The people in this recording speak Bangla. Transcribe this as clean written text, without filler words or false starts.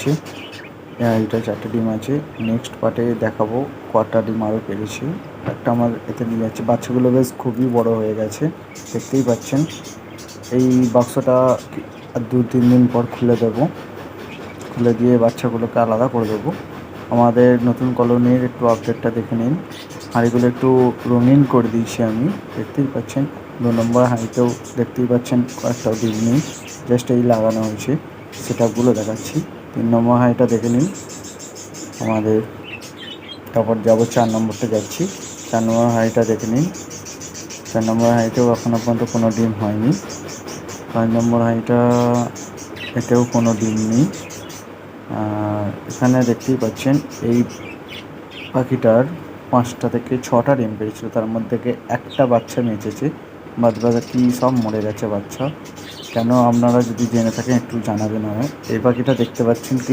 পাচ্ছি। এটা 4টে ডিম আছে। নেক্সট পার্টে দেখাবো কটা ডিম আরও পেরেছি। একটা আমার এতে নিয়ে যাচ্ছে। বাচ্চাগুলো বেশ খুবই বড় হয়ে গেছে, দেখতেই পাচ্ছেন। এই বাক্সটা আর 2-3 দিন পর খুলে দেবো। খুলে দিয়ে বাচ্চাগুলোকে আলাদা করে দেবো। আমাদের নতুন কলোনির একটু আপডেটটা দেখে নিন। হাঁড়িগুলো একটু রঙিন করে দিয়েছি আমি, দেখতেই পাচ্ছেন। 2 নম্বর হাঁড়িতেও দেখতেই পাচ্ছেন কয়েকটাও ডিম নেই, জাস্ট এই লাগানো হয়েছে। সেটআপগুলো দেখাচ্ছি। 3 নম্বর হাঁড়িটা দেখে নিন আমাদের। তারপর যাবো 4 নম্বরটা যাচ্ছি। 4 নম্বর হাঁড়িটা দেখে নিন। 4 নম্বর হাঁড়িতেও এখনও পর্যন্ত কোনো ডিম হয়নি। 5 নম্বর হাঁড়িটা, এতেও কোনো ডিম নেই। এখানে দেখতেই পাচ্ছেন এই পাখিটার 5টা থেকে 6টা ডিম পেড়েছিল, তার মধ্যে থেকে একটা বাচ্চা বেঁচেছে, বাদবাকি সব মরে গেছে বাচ্চা। কেন আপনারা যদি জেনে থাকেন একটু জানাবেন আমায়। এই পাখিটা দেখতে পাচ্ছেন কি